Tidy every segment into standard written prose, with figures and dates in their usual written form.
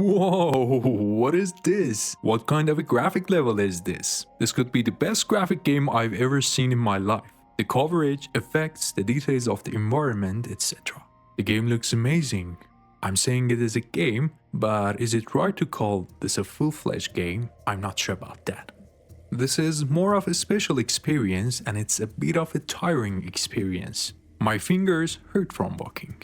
Whoa, what is this? What kind of a graphic level is this? This could be the best graphic game I've ever seen in my life. The coverage, effects, the details of the environment, etc. The game looks amazing. I'm saying it is a game, but is it right to call this a full-fledged game? I'm not sure about that. This is more of a special experience and it's a bit of a tiring experience. My fingers hurt from walking.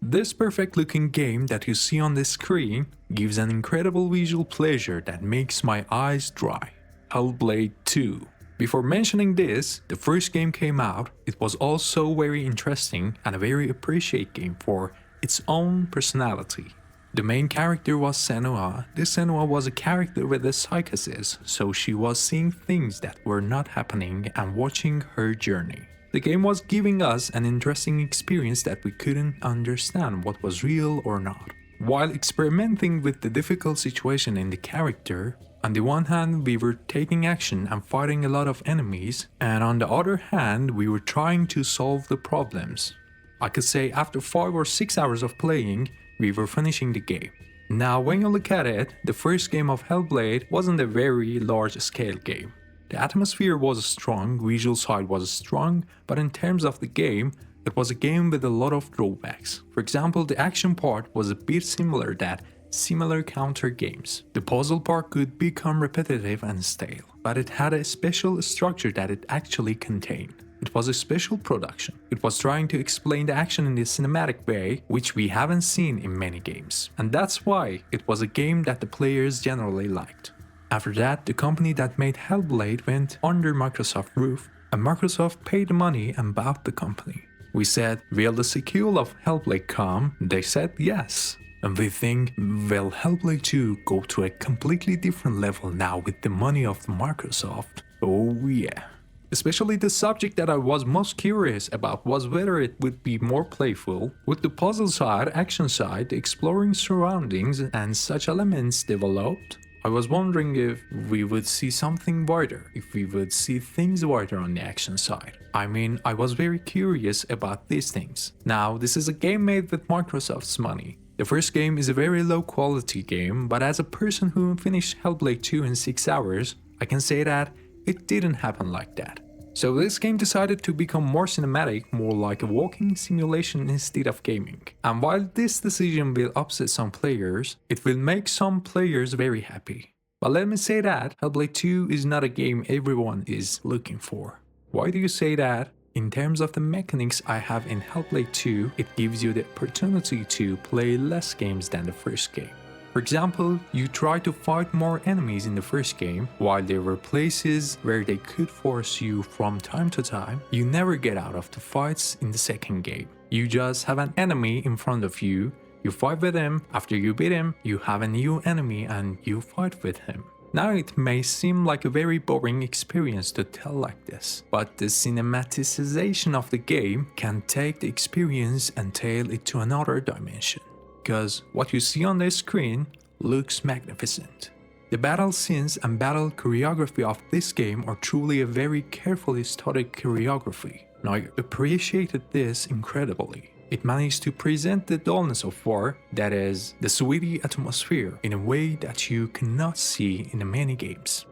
This perfect looking game that you see on the screen gives an incredible visual pleasure that makes my eyes dry. Hellblade 2. Before mentioning this, the first game came out. It was also very interesting and a very appreciated game for its own personality. The main character was Senua. This Senua was a character with a psychosis, so she was seeing things that were not happening and watching her journey. The game was giving us an interesting experience that we couldn't understand what was real or not. While experimenting with the difficult situation in the character, on the one hand we were taking action and fighting a lot of enemies, and on the other hand we were trying to solve the problems. I could say after 5 or 6 hours of playing, we were finishing the game. Now when you look at it, the first game of Hellblade wasn't a very large scale game. The atmosphere was strong, visual side was strong, but in terms of the game, it was a game with a lot of drawbacks. For example, the action part was a bit similar to similar counter games. The puzzle part could become repetitive and stale, but it had a special structure that it actually contained. It was a special production. It was trying to explain the action in a cinematic way, which we haven't seen in many games. And that's why it was a game that the players generally liked. After that, the company that made Hellblade went under Microsoft's roof, and Microsoft paid the money and bought the company. We said, will the sequel of Hellblade come? They said yes. And we think, will Hellblade 2 go to a completely different level now with the money of Microsoft? Oh yeah. Especially the subject that I was most curious about was whether it would be more playful, with the puzzle side, action side, the exploring surroundings and such elements developed. I was wondering if we would see something wider, if we would see things wider on the action side. I mean, I was very curious about these things. Now, this is a game made with Microsoft's money. The first game is a very low quality game, but as a person who finished Hellblade 2 in 6 hours, I can say that it didn't happen like that. So this game decided to become more cinematic, more like a walking simulation instead of gaming. And while this decision will upset some players, it will make some players very happy. But let me say that Hellblade 2 is not a game everyone is looking for. Why do you say that? In terms of the mechanics I have in Hellblade 2, it gives you the opportunity to play less games than the first game. For example, you try to fight more enemies in the first game, while there were places where they could force you from time to time. You never get out of the fights in the second game. You just have an enemy in front of you, you fight with him, after you beat him, you have a new enemy and you fight with him. Now it may seem like a very boring experience to tell like this, but the cinematicization of the game can take the experience and tail it to another dimension. Because what you see on the screen looks magnificent. The battle scenes and battle choreography of this game are truly a very carefully studied choreography, and I appreciated this incredibly. It managed to present the dullness of war, that is, the sweaty atmosphere, in a way that you cannot see in many games.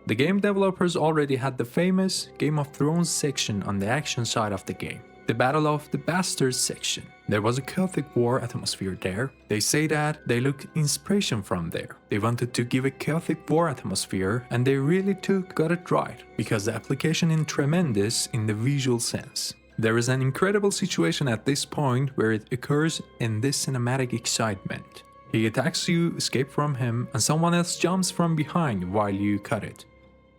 The game developers already had the famous Game of Thrones section on the action side of the game. The Battle of the Bastards section. There was a Celtic war atmosphere there. They say that they took inspiration from there. They wanted to give a Celtic war atmosphere and they really got it right, because the application is tremendous in the visual sense. There is an incredible situation at this point where it occurs in this cinematic excitement. He attacks you, escape from him, and someone else jumps from behind while you cut it.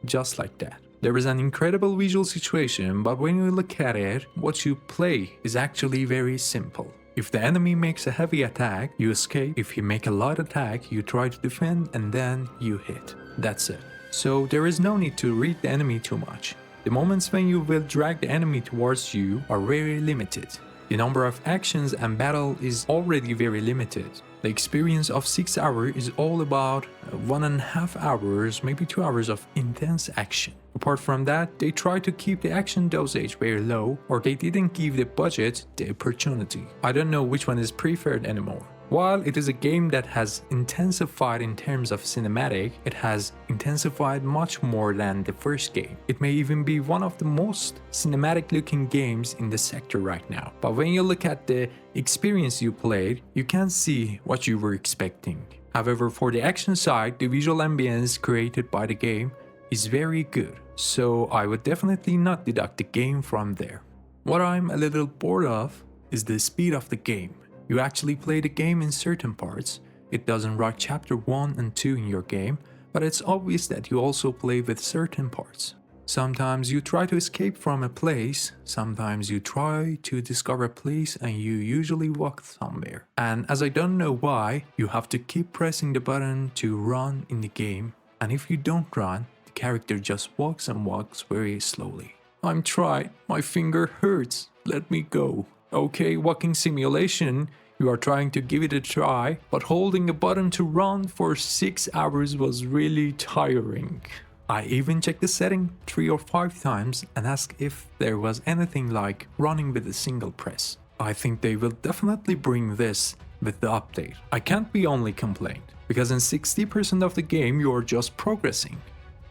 Just like that. There is an incredible visual situation, but when you look at it, what you play is actually very simple. If the enemy makes a heavy attack, you escape. If he makes a light attack, you try to defend and then you hit. That's it. So there is no need to read the enemy too much. The moments when you will drag the enemy towards you are very limited. The number of actions and battle is already very limited. The experience of 6 hours is all about 1.5 hours, maybe 2 hours of intense action. Apart from that, they try to keep the action dosage very low, or they didn't give the budget the opportunity. I don't know which one is preferred anymore. While it is a game that has intensified in terms of cinematic, it has intensified much more than the first game. It may even be one of the most cinematic looking games in the sector right now. But when you look at the experience you played, you can't see what you were expecting. However, for the action side, the visual ambience created by the game is very good, so I would definitely not deduct the game from there. What I'm a little bored of is the speed of the game. You actually play the game in certain parts. It doesn't write chapter 1 and 2 in your game, but it's obvious that you also play with certain parts. Sometimes you try to escape from a place, sometimes you try to discover a place and you usually walk somewhere. And as I don't know why, you have to keep pressing the button to run in the game, and if you don't run, the character just walks and walks very slowly. I'm tried, my finger hurts, let me go. Okay, walking simulation, you are trying to give it a try, but holding a button to run for 6 hours was really tiring. I even checked the setting 3 or 5 times and asked if there was anything like running with a single press. I think they will definitely bring this with the update. I can't be only complained, because in 60% of the game you are just progressing.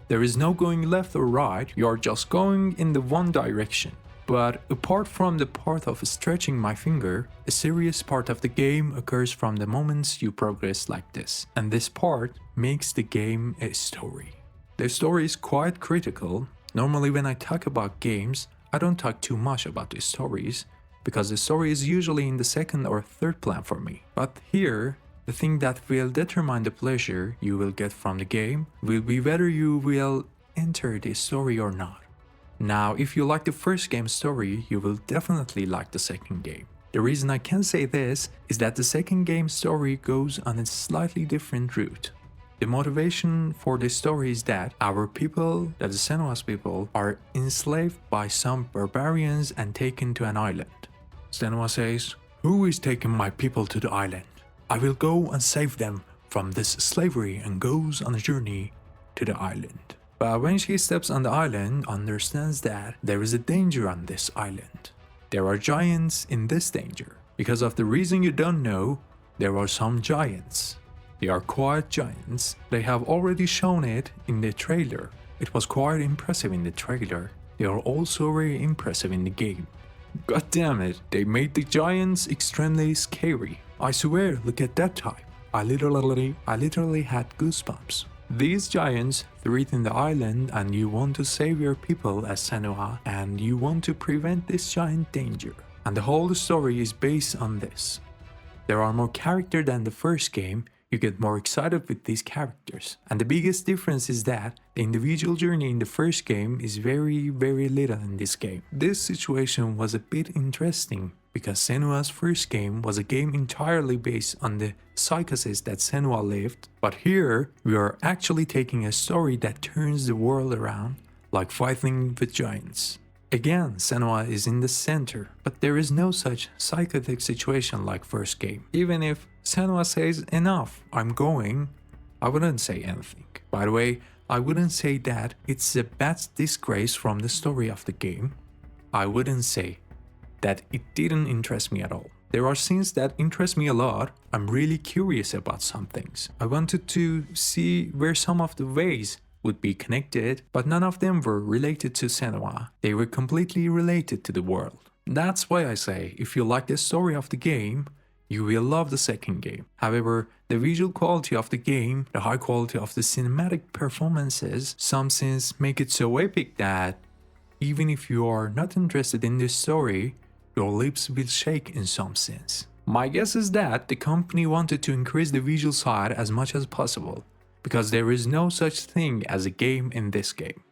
There is no going left or right, you are just going in the one direction. But apart from the part of stretching my finger, a serious part of the game occurs from the moments you progress like this. And this part makes the game a story. The story is quite critical. Normally when I talk about games, I don't talk too much about the stories, because the story is usually in the second or third plan for me. But here, the thing that will determine the pleasure you will get from the game will be whether you will enter the story or not. Now, if you like the first game's story, you will definitely like the second game. The reason I can say this is that the second game's story goes on a slightly different route. The motivation for this story is that our people, that the Senua's people, are enslaved by some barbarians and taken to an island. Senua says, "Who is taking my people to the island? I will go and save them from this slavery," and goes on a journey to the island. But when she steps on the island, understands that there is a danger on this island. There are giants in this danger. Because of the reason you don't know, there are some giants. They are quiet giants. They have already shown it in the trailer. It was quite impressive in the trailer. They are also very impressive in the game. God damn it, they made the giants extremely scary. I swear, look at that type. I literally had goosebumps. These giants threaten the island, and you want to save your people as Senua, and you want to prevent this giant danger. And the whole story is based on this. There are more characters than the first game. You get more excited with these characters. And the biggest difference is that the individual journey in the first game is very little in this game. This situation was a bit interesting, because Senua's first game was a game entirely based on the psychosis that Senua lived, but here we are actually taking a story that turns the world around, like fighting with giants. Again, Senua is in the center, but there is no such psychotic situation like first game. Even if Senua says, "Enough, I'm going," I wouldn't say anything. By the way, I wouldn't say that it's a bad disgrace from the story of the game. I wouldn't say that it didn't interest me at all. There are scenes that interest me a lot. I'm really curious about some things. I wanted to see where some of the ways would be connected, but none of them were related to Senua. They were completely related to the world. That's why I say, if you like the story of the game, you will love the second game. However, the visual quality of the game, the high quality of the cinematic performances, some scenes make it so epic that even if you are not interested in this story, your lips will shake in some sense. My guess is that the company wanted to increase the visual side as much as possible, because there is no such thing as a game in this game.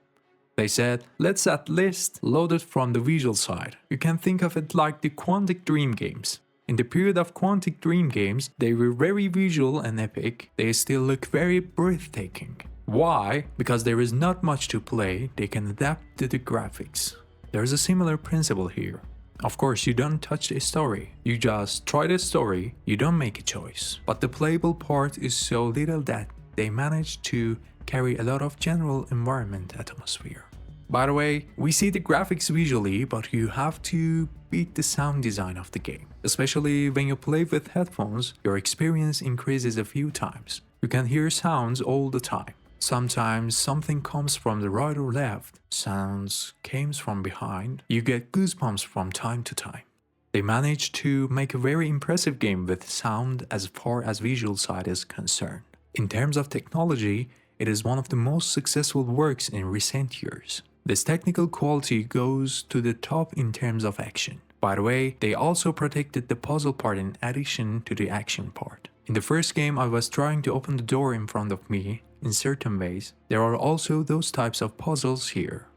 They said, let's at least load it from the visual side. You can think of it like the Quantic Dream games. In the period of Quantic Dream games, they were very visual and epic. They still look very breathtaking. Why? Because there is not much to play, they can adapt to the graphics. There is a similar principle here. Of course, you don't touch the story. You just try the story, you don't make a choice. But the playable part is so little that they manage to carry a lot of general environment atmosphere. By the way, we see the graphics visually, but you have to beat the sound design of the game. Especially when you play with headphones, your experience increases a few times. You can hear sounds all the time. Sometimes something comes from the right or left, sounds comes from behind. You get goosebumps from time to time. They managed to make a very impressive game with sound as far as visual side is concerned. In terms of technology, it is one of the most successful works in recent years. This technical quality goes to the top in terms of action. By the way, they also protected the puzzle part in addition to the action part. In the first game, I was trying to open the door in front of me in certain ways. There are also those types of puzzles here.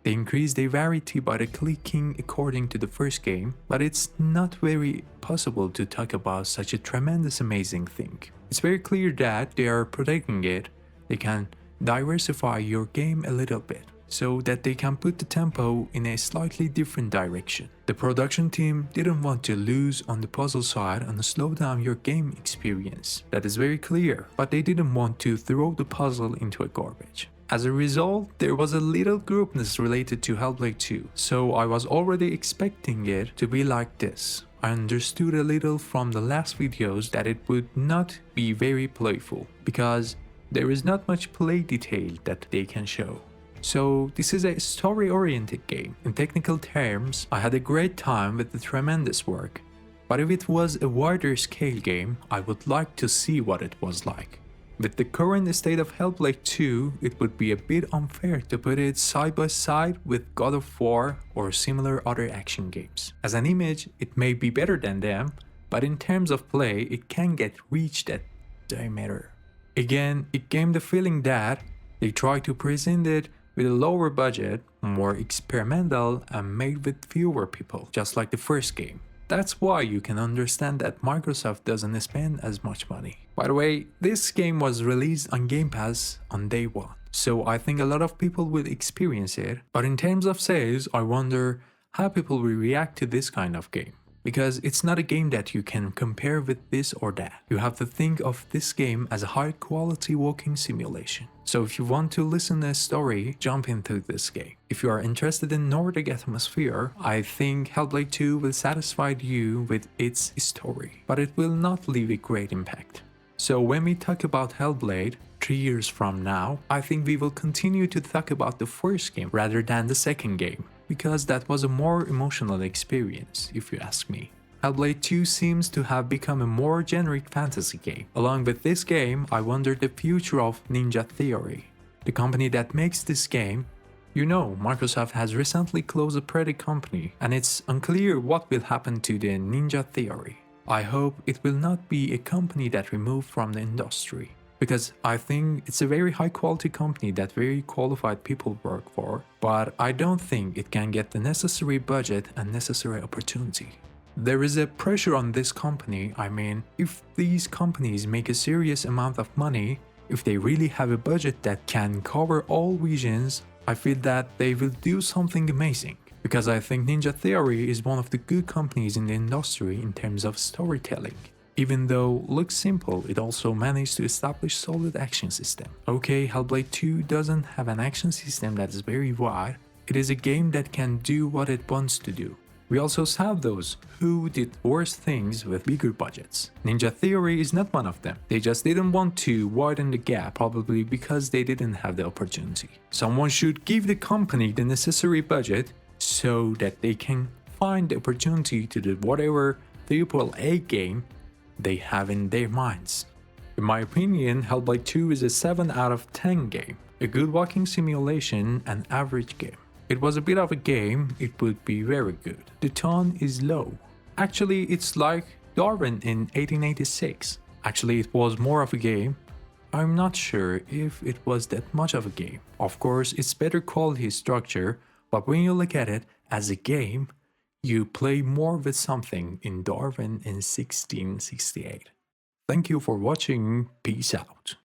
They increase their variety by the clicking according to the first game, but it's not very possible to talk about such a tremendous amazing thing. It's very clear that they are protecting it. They can diversify your game a little bit, so that they can put the tempo in a slightly different direction. The production team didn't want to lose on the puzzle side and slow down your game experience. That is very clear, but they didn't want to throw the puzzle into a garbage. As a result, there was a little groupness related to Hellblade 2, so I was already expecting it to be like this. I understood a little from the last videos that it would not be very playful, because there is not much play detail that they can show. So this is a story-oriented game. In technical terms, I had a great time with the tremendous work. But if it was a wider scale game, I would like to see what it was like. With the current state of Hellblade 2, it would be a bit unfair to put it side by side with God of War or similar other action games. As an image, it may be better than them, but in terms of play, it can get reached at diameter. Again, it gave the feeling that they tried to present it with a lower budget, more experimental, and made with fewer people, just like the first game. That's why you can understand that Microsoft doesn't spend as much money. By the way, this game was released on Game Pass on day 1, so I think a lot of people will experience it, but in terms of sales, I wonder how people will react to this kind of game. Because it's not a game that you can compare with this or that. You have to think of this game as a high quality walking simulation. So if you want to listen to a story, jump into this game. If you are interested in Nordic atmosphere, I think Hellblade 2 will satisfy you with its story, but it will not leave a great impact. So when we talk about Hellblade, 3 years from now, I think we will continue to talk about the first game rather than the second game, because that was a more emotional experience, if you ask me. Hellblade 2 seems to have become a more generic fantasy game. Along with this game, I wonder the future of Ninja Theory. The company that makes this game, you know, Microsoft has recently closed a pretty company, and it's unclear what will happen to the Ninja Theory. I hope it will not be a company that removed from the industry, because I think it's a very high quality company that very qualified people work for, but I don't think it can get the necessary budget and necessary opportunity. There is a pressure on this company. I mean, if these companies make a serious amount of money, if they really have a budget that can cover all regions, I feel that they will do something amazing. Because I think Ninja Theory is one of the good companies in the industry in terms of storytelling. Even though looks simple, it also managed to establish solid action system. Okay, Hellblade 2 doesn't have an action system that is very wide. It is a game that can do what it wants to do. We also saw those who did worse things with bigger budgets. Ninja Theory is not one of them. They just didn't want to widen the gap, probably because they didn't have the opportunity. Someone should give the company the necessary budget so that they can find the opportunity to do whatever AAA game they have in their minds. In my opinion, Hellblade 2 is a 7 out of 10 game. A good walking simulation, an average game. It was a bit of a game, it would be very good. The tone is low. Actually, it's like Darwin in 1886. Actually, it was more of a game. I'm not sure if it was that much of a game. Of course, it's better quality structure, but when you look at it as a game, you play more with something in Darwin in 1668. Thank you for watching. Peace out.